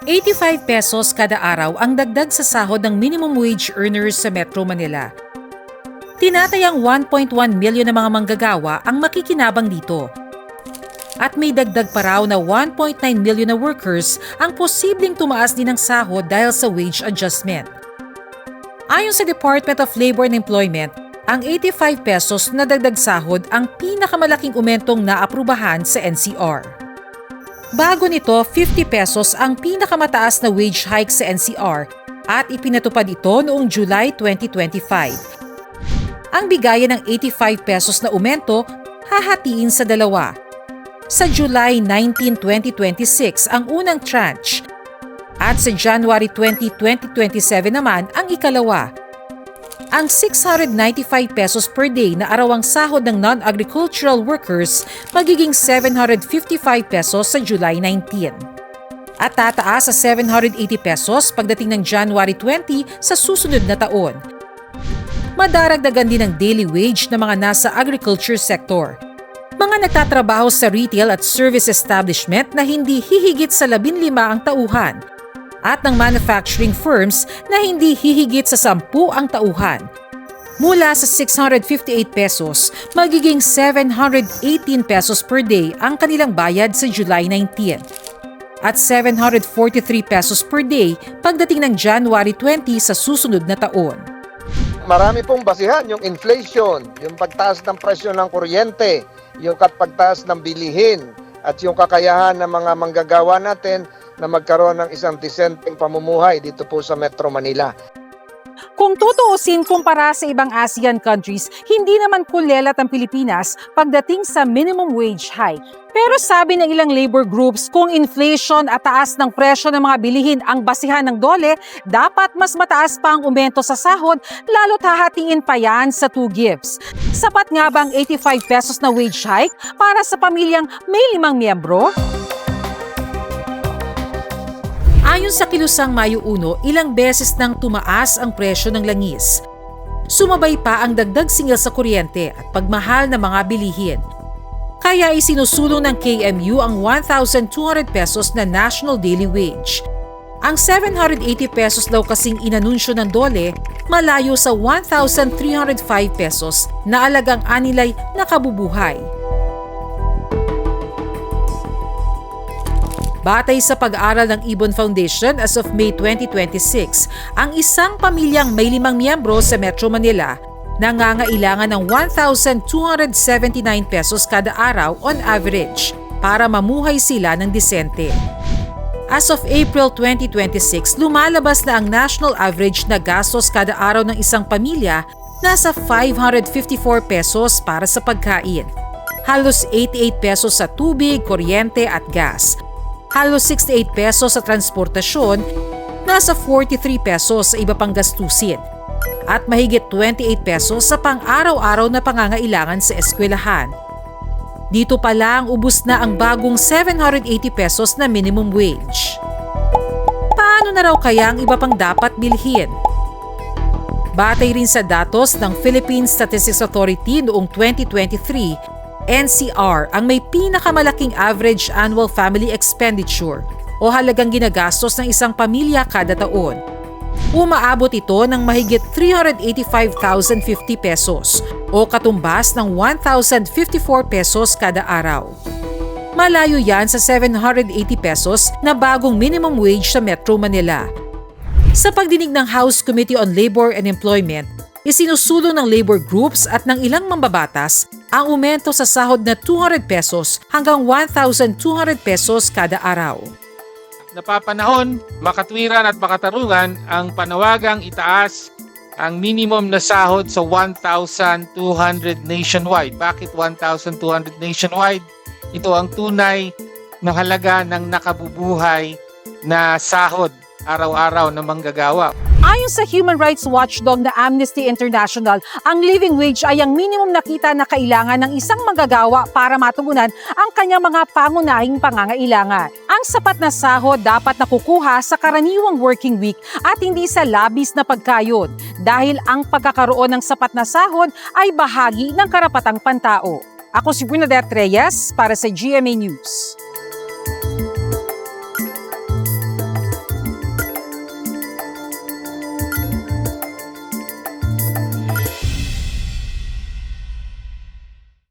85 pesos kada araw ang dagdag sa sahod ng minimum wage earners sa Metro Manila. Tinatayang 1.1 milyon na mga manggagawa ang makikinabang dito. At may dagdag pa raw na 1.9 milyon na workers ang posibleng tumaas din ng sahod dahil sa wage adjustment. Ayon sa Department of Labor and Employment, ang 85 pesos na dagdag sahod ang pinakamalaking umentong naaprubahan sa NCR. Bago nito, 50 pesos ang pinakamataas na wage hike sa NCR at ipinatupad ito noong July 2025. Ang bigayan ng 85 pesos na aumento hahatiin sa dalawa. Sa July 19, 2026 ang unang tranche at sa January 20, 2027 naman ang ikalawa. Ang 695 pesos per day na arawang sahod ng non-agricultural workers magiging 755 pesos sa July 19. At tataas sa 780 pesos pagdating ng January 20 sa susunod na taon. Madaragdagan din ang daily wage ng mga nasa agriculture sector. Mga nagtatrabaho sa retail at service establishment na hindi hihigit sa 15 ang tauhan at ng manufacturing firms na hindi hihigit sa 10 ang tauhan. Mula sa 658 pesos, magiging 718 pesos per day ang kanilang bayad sa July 19 at 743 pesos per day pagdating ng January 20 sa susunod na taon. Marami pong basihan yung inflation, yung pagtaas ng presyo ng kuryente, yung pagtaas ng bilihin at yung kakayahan ng mga manggagawa natin na magkaroon ng isang disenteng pamumuhay dito po sa Metro Manila. Kung tutuusin kumpara sa ibang ASEAN countries, hindi naman kulelat ang Pilipinas pagdating sa minimum wage hike. Pero sabi ng ilang labor groups, kung inflation at taas ng presyo ng mga bilihin ang basihan ng DOLE, dapat mas mataas pa ang aumento sa sahod, lalo't hahatingin pa yan sa two gifts. Sapat nga ba ang 85 pesos na wage hike para sa pamilyang may 5 miyembro? Ayon sa Kilusang Mayo 1, ilang beses nang tumaas ang presyo ng langis. Sumabay pa ang dagdag singil sa kuryente at pagmahal ng mga bilihin. Kaya isinusulong ng KMU ang 1,200 pesos na national daily wage. Ang 780 pesos daw kasing inanunsyo ng DOLE malayo sa 1,305 pesos na alagang anilay nakabubuhay. Batay sa pag-aaral ng Ibon Foundation as of May 2026, ang isang pamilyang may 5 miyembro sa Metro Manila nangangailangan ng 1,279 pesos kada araw on average para mamuhay sila ng disente. As of April 2026, lumalabas na ang national average na gastos kada araw ng isang pamilya nasa 554 pesos para sa pagkain. Halos 88 pesos sa tubig, kuryente at gas. Halos 68 pesos sa transportasyon, nasa 43 pesos sa iba pang gastusin, at mahigit 28 pesos sa pang-araw-araw na pangangailangan sa eskwelahan. Dito pa lang ubos na ang bagong 780 pesos na minimum wage. Paano na raw kaya ang iba pang dapat bilhin? Batay rin sa datos ng Philippine Statistics Authority noong 2023, NCR ang may pinakamalaking average annual family expenditure o halagang ginagastos ng isang pamilya kada taon. Umaabot ito ng mahigit 385,050 pesos o katumbas ng 1,054 pesos kada araw. Malayo yan sa 780 pesos na bagong minimum wage sa Metro Manila. Sa pagdinig ng House Committee on Labor and Employment, isinusulong ng labor groups at ng ilang mambabatas ang aumento sa sahod na 200 pesos hanggang 1,200 pesos kada araw. Napapanahon, makatwiran at makatarungan ang panawagang itaas ang minimum na sahod sa 1,200 nationwide. Bakit 1,200 nationwide? Ito ang tunay na halaga ng nakabubuhay na sahod araw-araw ng manggagawa. Ayon sa human rights watchdog na Amnesty International, ang living wage ay ang minimum na kita na kailangan ng isang manggagawa para matugunan ang kanyang mga pangunahing pangangailangan. Ang sapat na sahod dapat nakukuha sa karaniwang working week at hindi sa labis na pagkayod dahil ang pagkakaroon ng sapat na sahod ay bahagi ng karapatang pantao. Ako si Bernadette Reyes para sa GMA News.